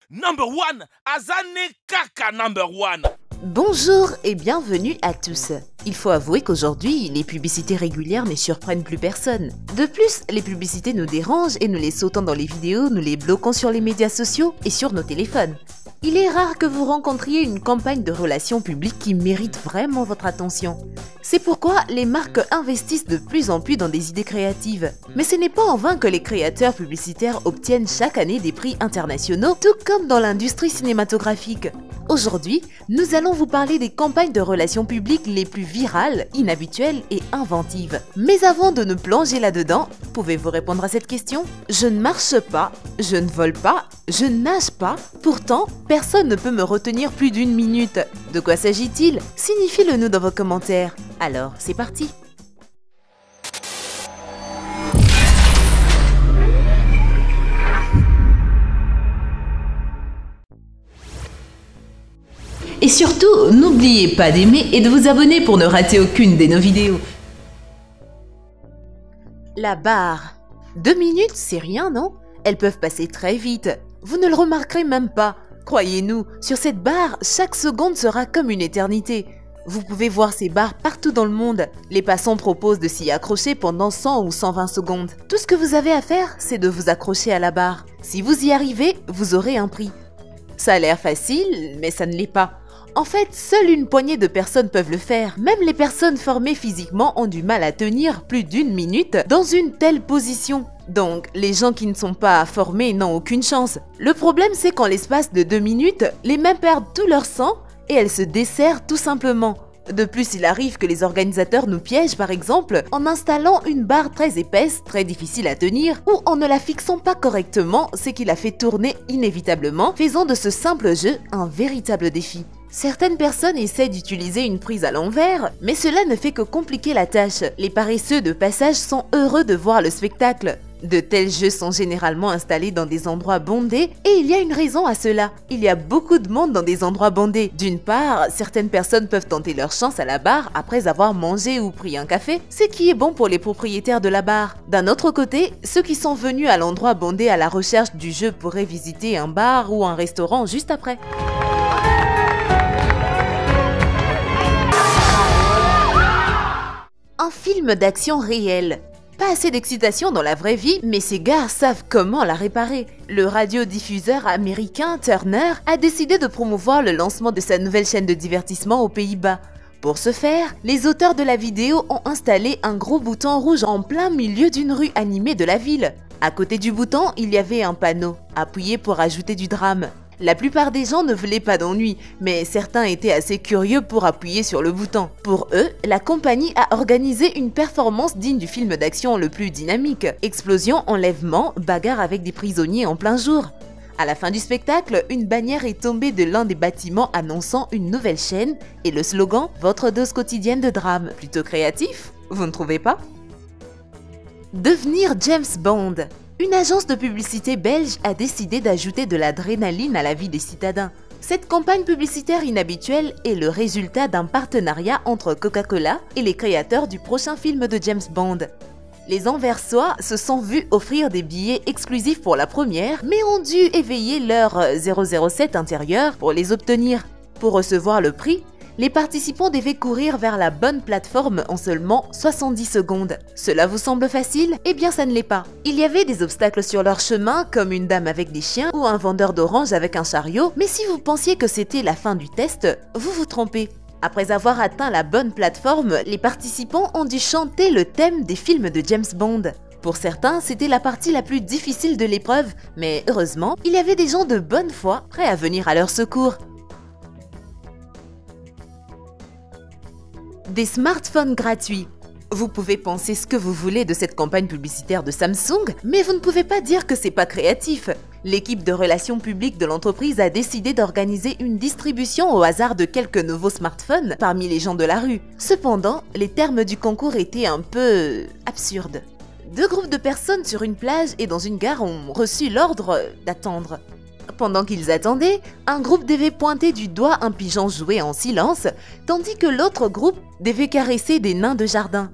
Number one, Azane Kaka number one. Bonjour et bienvenue à tous. Il faut avouer qu'aujourd'hui, les publicités régulières ne surprennent plus personne. De plus, les publicités nous dérangent et nous les sautons dans les vidéos, nous les bloquons sur les médias sociaux et sur nos téléphones. Il est rare que vous rencontriez une campagne de relations publiques qui mérite vraiment votre attention. C'est pourquoi les marques investissent de plus en plus dans des idées créatives. Mais ce n'est pas en vain que les créateurs publicitaires obtiennent chaque année des prix internationaux, tout comme dans l'industrie cinématographique. Aujourd'hui, nous allons vous parler des campagnes de relations publiques les plus virales, inhabituelles et inventives. Mais avant de nous plonger là-dedans, pouvez-vous répondre à cette question? Je ne marche pas, je ne vole pas, je ne nage pas, pourtant, personne ne peut me retenir plus d'une minute. De quoi s'agit-il? Signifiez-le nous dans vos commentaires. Alors, c'est parti! Et surtout, n'oubliez pas d'aimer et de vous abonner pour ne rater aucune de nos vidéos. La barre. 2 minutes, c'est rien, non? Elles peuvent passer très vite. Vous ne le remarquerez même pas. Croyez-nous, sur cette barre, chaque seconde sera comme une éternité. Vous pouvez voir ces barres partout dans le monde. Les passants proposent de s'y accrocher pendant 100 ou 120 secondes. Tout ce que vous avez à faire, c'est de vous accrocher à la barre. Si vous y arrivez, vous aurez un prix. Ça a l'air facile, mais ça ne l'est pas. En fait, seule une poignée de personnes peuvent le faire. Même les personnes formées physiquement ont du mal à tenir plus d'une minute dans une telle position. Donc, les gens qui ne sont pas formés n'ont aucune chance. Le problème, c'est qu'en l'espace de 2 minutes, les mains perdent tout leur sang et elles se desserrent tout simplement. De plus, il arrive que les organisateurs nous piègent par exemple en installant une barre très épaisse, très difficile à tenir, ou en ne la fixant pas correctement, ce qui la fait tourner inévitablement, faisant de ce simple jeu un véritable défi. Certaines personnes essaient d'utiliser une prise à l'envers, mais cela ne fait que compliquer la tâche. Les paresseux de passage sont heureux de voir le spectacle. De tels jeux sont généralement installés dans des endroits bondés et il y a une raison à cela. Il y a beaucoup de monde dans des endroits bondés. D'une part, certaines personnes peuvent tenter leur chance à la barre après avoir mangé ou pris un café, ce qui est bon pour les propriétaires de la barre. D'un autre côté, ceux qui sont venus à l'endroit bondé à la recherche du jeu pourraient visiter un bar ou un restaurant juste après. Un film d'action réel. Pas assez d'excitation dans la vraie vie, mais ces gars savent comment la réparer. Le radiodiffuseur américain Turner a décidé de promouvoir le lancement de sa nouvelle chaîne de divertissement aux Pays-Bas. Pour ce faire, les auteurs de la vidéo ont installé un gros bouton rouge en plein milieu d'une rue animée de la ville. À côté du bouton, il y avait un panneau, appuyé pour ajouter du drame. La plupart des gens ne voulaient pas d'ennui, mais certains étaient assez curieux pour appuyer sur le bouton. Pour eux, la compagnie a organisé une performance digne du film d'action le plus dynamique. Explosion, enlèvement, bagarre avec des prisonniers en plein jour. À la fin du spectacle, une bannière est tombée de l'un des bâtiments annonçant une nouvelle chaîne et le slogan « Votre dose quotidienne de drame ». Plutôt créatif, vous ne trouvez pas? Devenir James Bond. Une agence de publicité belge a décidé d'ajouter de l'adrénaline à la vie des citadins. Cette campagne publicitaire inhabituelle est le résultat d'un partenariat entre Coca-Cola et les créateurs du prochain film de James Bond. Les Anversois se sont vus offrir des billets exclusifs pour la première, mais ont dû éveiller leur 007 intérieur pour les obtenir. Pour recevoir le prix, les participants devaient courir vers la bonne plateforme en seulement 70 secondes. Cela vous semble facile? Eh bien ça ne l'est pas. Il y avait des obstacles sur leur chemin, comme une dame avec des chiens ou un vendeur d'oranges avec un chariot, mais si vous pensiez que c'était la fin du test, vous vous trompez. Après avoir atteint la bonne plateforme, les participants ont dû chanter le thème des films de James Bond. Pour certains, c'était la partie la plus difficile de l'épreuve, mais heureusement, il y avait des gens de bonne foi prêts à venir à leur secours. Des smartphones gratuits. Vous pouvez penser ce que vous voulez de cette campagne publicitaire de Samsung, mais vous ne pouvez pas dire que c'est pas créatif. L'équipe de relations publiques de l'entreprise a décidé d'organiser une distribution au hasard de quelques nouveaux smartphones parmi les gens de la rue. Cependant, les termes du concours étaient un peu absurdes. 2 groupes de personnes sur une plage et dans une gare ont reçu l'ordre d'attendre. Pendant qu'ils attendaient, un groupe devait pointer du doigt un pigeon joué en silence, tandis que l'autre groupe devait caresser des nains de jardin.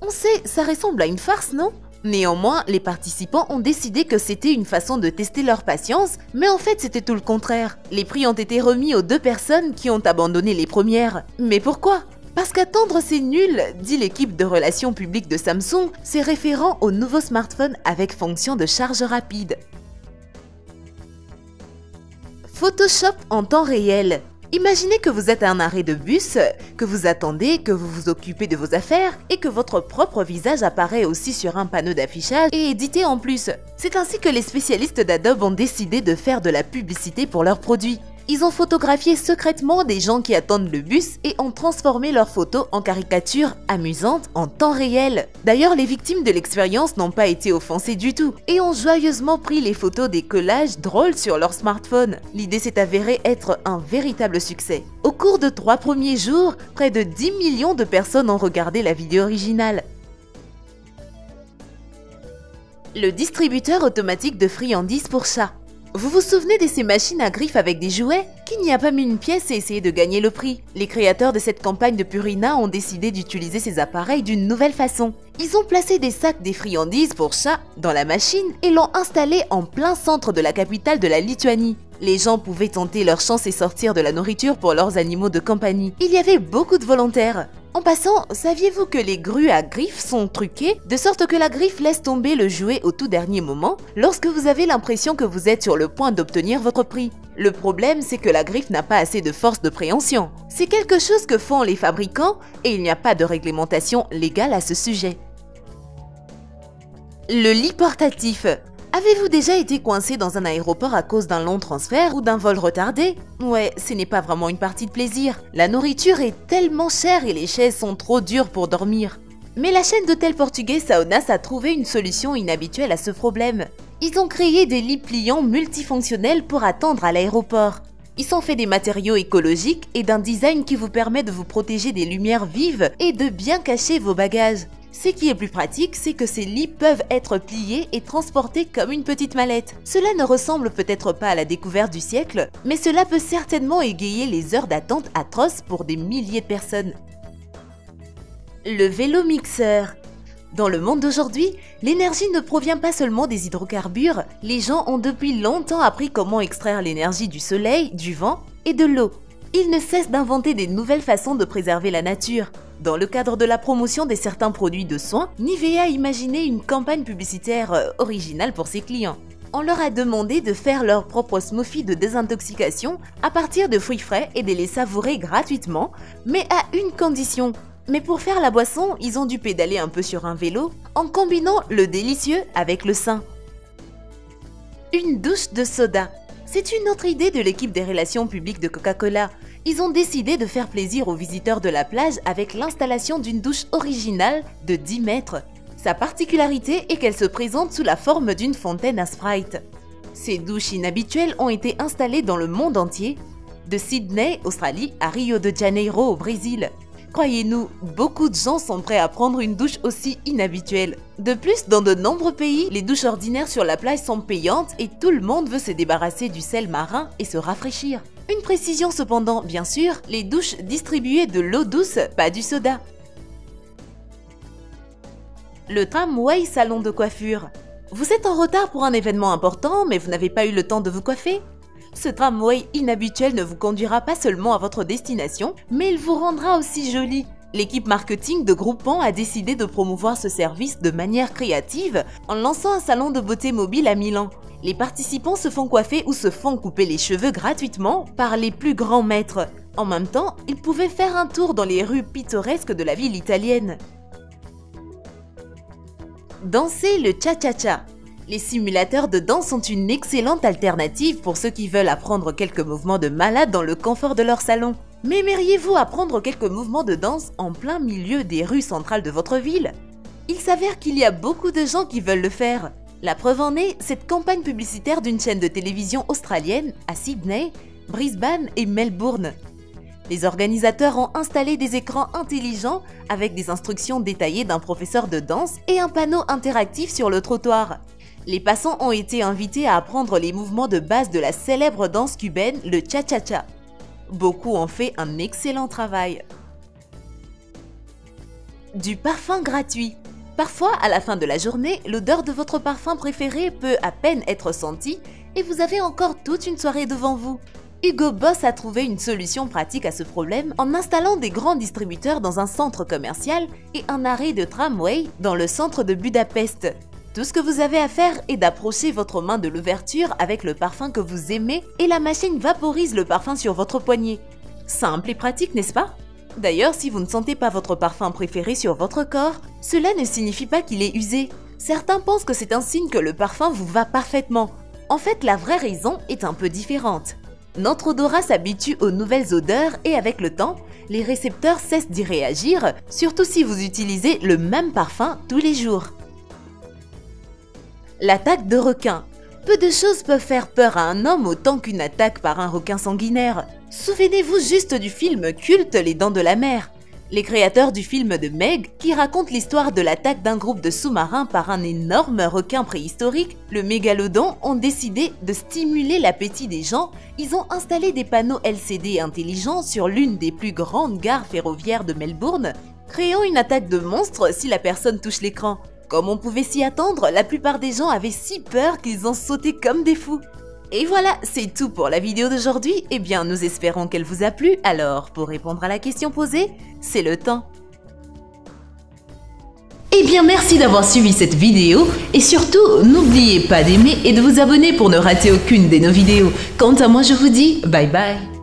On sait, ça ressemble à une farce, non? Néanmoins, les participants ont décidé que c'était une façon de tester leur patience, mais en fait c'était tout le contraire. Les prix ont été remis aux 2 personnes qui ont abandonné les premières. Mais pourquoi ? Parce qu'attendre c'est nul, dit l'équipe de relations publiques de Samsung, c'est référent au nouveau smartphone avec fonction de charge rapide. Photoshop en temps réel. Imaginez que vous êtes à un arrêt de bus, que vous attendez, que vous vous occupez de vos affaires et que votre propre visage apparaît aussi sur un panneau d'affichage et édité en plus. C'est ainsi que les spécialistes d'Adobe ont décidé de faire de la publicité pour leurs produits. Ils ont photographié secrètement des gens qui attendent le bus et ont transformé leurs photos en caricatures amusantes en temps réel. D'ailleurs, les victimes de l'expérience n'ont pas été offensées du tout et ont joyeusement pris les photos des collages drôles sur leur smartphone. L'idée s'est avérée être un véritable succès. Au cours de 3 premiers jours, près de 10 millions de personnes ont regardé la vidéo originale. Le distributeur automatique de friandises pour chats. Vous vous souvenez de ces machines à griffes avec des jouets? Qui n'y a pas mis une pièce et essayé de gagner le prix? Les créateurs de cette campagne de Purina ont décidé d'utiliser ces appareils d'une nouvelle façon. Ils ont placé des sacs des friandises pour chats dans la machine et l'ont installé en plein centre de la capitale de la Lituanie. Les gens pouvaient tenter leur chance et sortir de la nourriture pour leurs animaux de compagnie. Il y avait beaucoup de volontaires. En passant, saviez-vous que les grues à griffes sont truquées de sorte que la griffe laisse tomber le jouet au tout dernier moment lorsque vous avez l'impression que vous êtes sur le point d'obtenir votre prix? Le problème, c'est que la griffe n'a pas assez de force de préhension. C'est quelque chose que font les fabricants et il n'y a pas de réglementation légale à ce sujet. Le lit portatif. Avez-vous déjà été coincé dans un aéroport à cause d'un long transfert ou d'un vol retardé? Ouais, ce n'est pas vraiment une partie de plaisir. La nourriture est tellement chère et les chaises sont trop dures pour dormir. Mais la chaîne d'hôtels portugais Saunas a trouvé une solution inhabituelle à ce problème. Ils ont créé des lits pliants multifonctionnels pour attendre à l'aéroport. Ils sont faits des matériaux écologiques et d'un design qui vous permet de vous protéger des lumières vives et de bien cacher vos bagages. Ce qui est plus pratique, c'est que ces lits peuvent être pliés et transportés comme une petite mallette. Cela ne ressemble peut-être pas à la découverte du siècle, mais cela peut certainement égayer les heures d'attente atroces pour des milliers de personnes. Le vélo mixeur. Dans le monde d'aujourd'hui, l'énergie ne provient pas seulement des hydrocarbures, les gens ont depuis longtemps appris comment extraire l'énergie du soleil, du vent et de l'eau. Ils ne cessent d'inventer des nouvelles façons de préserver la nature. Dans le cadre de la promotion de certains produits de soins, Nivea a imaginé une campagne publicitaire originale pour ses clients. On leur a demandé de faire leur propre smoothie de désintoxication à partir de fruits frais et de les savourer gratuitement, mais à une condition. Mais pour faire la boisson, ils ont dû pédaler un peu sur un vélo en combinant le délicieux avec le sain. Une douche de soda. C'est une autre idée de l'équipe des relations publiques de Coca-Cola. Ils ont décidé de faire plaisir aux visiteurs de la plage avec l'installation d'une douche originale de 10 mètres. Sa particularité est qu'elle se présente sous la forme d'une fontaine à Sprite. Ces douches inhabituelles ont été installées dans le monde entier, de Sydney, Australie, à Rio de Janeiro, au Brésil. Croyez-nous, beaucoup de gens sont prêts à prendre une douche aussi inhabituelle. De plus, dans de nombreux pays, les douches ordinaires sur la plage sont payantes et tout le monde veut se débarrasser du sel marin et se rafraîchir. Une précision cependant, bien sûr, les douches distribuaient de l'eau douce, pas du soda. Le tramway salon de coiffure. Vous êtes en retard pour un événement important, mais vous n'avez pas eu le temps de vous coiffer? Ce tramway inhabituel ne vous conduira pas seulement à votre destination, mais il vous rendra aussi joli. L'équipe marketing de Groupon a décidé de promouvoir ce service de manière créative en lançant un salon de beauté mobile à Milan. Les participants se font coiffer ou se font couper les cheveux gratuitement par les plus grands maîtres. En même temps, ils pouvaient faire un tour dans les rues pittoresques de la ville italienne. Danser le cha-cha-cha. Les simulateurs de danse sont une excellente alternative pour ceux qui veulent apprendre quelques mouvements de malade dans le confort de leur salon. Mais aimeriez-vous apprendre quelques mouvements de danse en plein milieu des rues centrales de votre ville? Il s'avère qu'il y a beaucoup de gens qui veulent le faire. La preuve en est cette campagne publicitaire d'une chaîne de télévision australienne à Sydney, Brisbane et Melbourne. Les organisateurs ont installé des écrans intelligents avec des instructions détaillées d'un professeur de danse et un panneau interactif sur le trottoir. Les passants ont été invités à apprendre les mouvements de base de la célèbre danse cubaine, le cha-cha-cha. Beaucoup ont fait un excellent travail. Du parfum gratuit. Parfois, à la fin de la journée, l'odeur de votre parfum préféré peut à peine être sentie et vous avez encore toute une soirée devant vous. Hugo Boss a trouvé une solution pratique à ce problème en installant des grands distributeurs dans un centre commercial et un arrêt de tramway dans le centre de Budapest. Tout ce que vous avez à faire est d'approcher votre main de l'ouverture avec le parfum que vous aimez et la machine vaporise le parfum sur votre poignet. Simple et pratique, n'est-ce pas? D'ailleurs, si vous ne sentez pas votre parfum préféré sur votre corps, cela ne signifie pas qu'il est usé. Certains pensent que c'est un signe que le parfum vous va parfaitement. En fait, la vraie raison est un peu différente. Notre odorat s'habitue aux nouvelles odeurs et avec le temps, les récepteurs cessent d'y réagir, surtout si vous utilisez le même parfum tous les jours. L'attaque de requin. Peu de choses peuvent faire peur à un homme autant qu'une attaque par un requin sanguinaire. Souvenez-vous juste du film culte Les Dents de la Mer. Les créateurs du film de Meg, qui racontent l'histoire de l'attaque d'un groupe de sous-marins par un énorme requin préhistorique, le mégalodon, ont décidé de stimuler l'appétit des gens. Ils ont installé des panneaux LCD intelligents sur l'une des plus grandes gares ferroviaires de Melbourne, créant une attaque de monstre si la personne touche l'écran. Comme on pouvait s'y attendre, la plupart des gens avaient si peur qu'ils ont sauté comme des fous. Et voilà, c'est tout pour la vidéo d'aujourd'hui. Eh bien, nous espérons qu'elle vous a plu. Alors, pour répondre à la question posée, c'est le temps. Eh bien, merci d'avoir suivi cette vidéo. Et surtout, n'oubliez pas d'aimer et de vous abonner pour ne rater aucune de nos vidéos. Quant à moi, je vous dis bye bye.